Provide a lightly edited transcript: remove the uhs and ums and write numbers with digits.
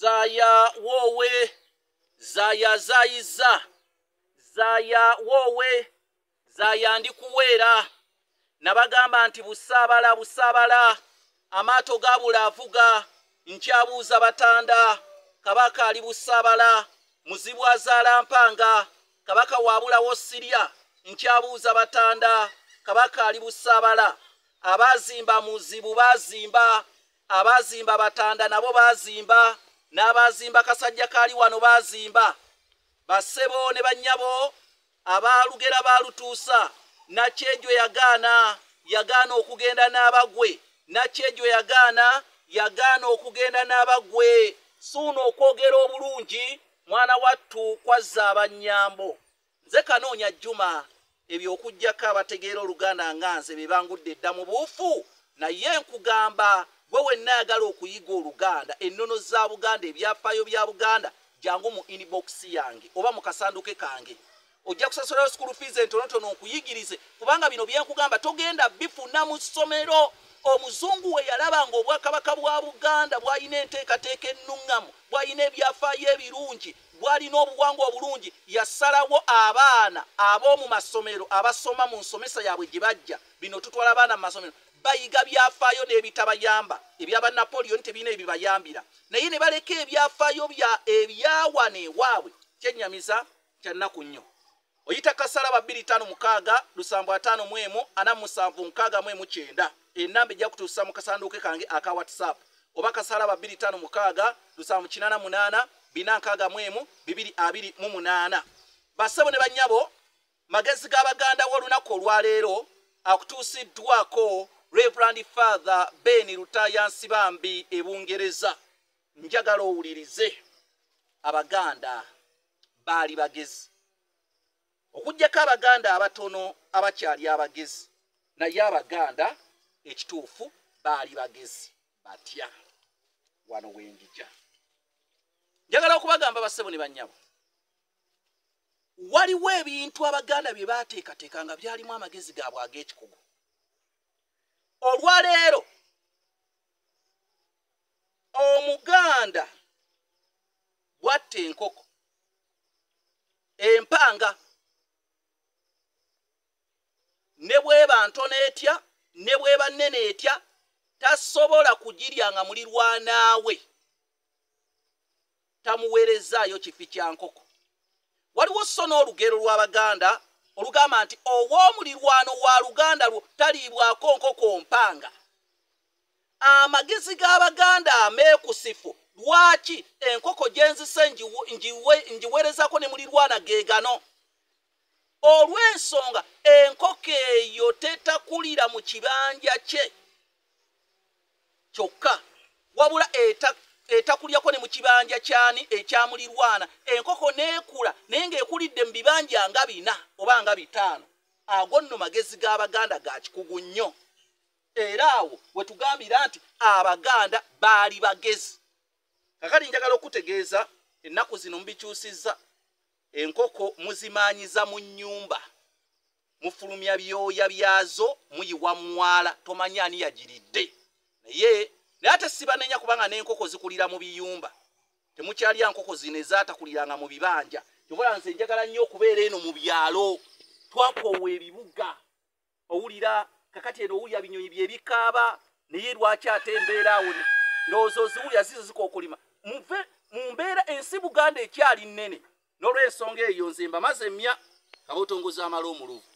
Zaya wowe, zaya zayiza, zaya wowe, zaya ndikuwera. Nabagamba nti busabala busabala, amaato gabula avuga, nkyabuuza batanda, kabaka ali busabala, muzibu azaala mpanga, kabaka wabulawo Sirya, nkyabuuza batanda, kabaka ali busabala. Abazimba muzibu bazimba, abazimba batanda nabo bazimba, n'abazimba kasajja kali wano bazimba. Basebo ne bannyabo abalugera balutuusa. Nakyejo yagaana okugenda n'abagwe. Nakyejo yagaana okugenda n'abagwe. Suuna okwogera obulungi mwana wattu kwazza abanyambo. Nze Kanoonya Juma ebyokujjako abategeera Oluganda nga nze bebangudde edda mu buufu, naye nkugamba gwe wenna ayagala okuyiga Oluganda, ennono za Buganda, ebyafaayo bya Buganda, jangu mu inbox yange oba mu kasanduke kange. Ojja kusasulayo school fees entonotono okuyigirize, kubanga bino byenkugamba togenda bifuna mu ssomero. Omuzungu we yalabanga Obwakabaka bwa Buganda bwalina enteekateeka ennuŋŋamu, bwalina ebyafaayo ebirungi, bwalina obuwangwa obulungi, yasalawo abaana ab'omu masomero abasoma mu nsomesa yaabwe gye bajja. Bino tutwala abaana mu masomero bayiga byafaayo n'ebitabayamba. Ebyaba Napoleon tebirina ebibayambira, naye ne baleka ebyafaayo ebyawana ewaabwe. Kyennyamiza kya nnaku nnyo. Oyita Kasaraba 256 751 476 ennamba ejja kutuusa mu kasanduuke kange aka WhatsApp, oba Kasaraba 256 788 461 228. Basebo ne bannyabo, magezi g'Abaganda w'olunaku olwaleero akutuusiddwako Reverend Father Ben Lutaya Nsibambi e Bungereza. Njagala owulirize, Abaganda baali bagezi. Okujjako Abaganda abatono abakyali abagezi, naye Abaganda ekituufu baali bagezi batya. Wano wenjija. Njagala okubagamba basebo ne bannyabo, waliwo ebintu Abaganda bye baateekateeka nga byalimu amagezi gaabwe ag'ekikugu. Olwaleero Omuganda bwatta enkoko, empanga, ne bweba ntono etya ne bweba nnene etya, tasobola kugirya nga mulirwanaawe tamuweerezaayo kifi kya nkoko. Waliwo so n'olugero lw'Abaganda olugamba nti ow'omulirwano wa Luganda lwo taliibwako nkoko mpanga. Amagezi g'Abaganda ameekusifu, lwaki enkoko gye nzise ngiweerezako ne mulirwana ge gano. Olw'ensonga enkoko eyo tetakulira mu kibanja kye kyokka, wabula etakulyako ne mu kibanja kyani ekyamulirwana. Enkoko neekula naye ng'ekulidde mu bibanja nga 4 oba nga 5. Ago nno magezi g'Abaganda ga kikugu nnyo. Era awo we tugambira nti Abaganda baali bagezi. Kakati njagala okutegeeza ennaku zino mubikyusizza. Enkoko muzimaanyiza mu nnyumba, mufulumya byoya byazo, muyiwa mwala, tomanyi ani yagiridde. Naye ate sibanenya kubanga n'enkoko zikulira mu biyumba. Temukyalya nkoko zino ezaatakuliranga mu bibanja. Kyobola nze njagala nnyo okubeera eno mu byalo. Twakoowa ebibuga. Owulira kakati eno owulira binyonyi bye bikaaba, naye lwaki ate embeera awo ndowooza oziwulira zizo zikookolima. Muve mu mbeera ensi Buganda ekyali nnene. N'olw'ensonga eyo nze mbamaze mmya kabotongoza amala omuluvu.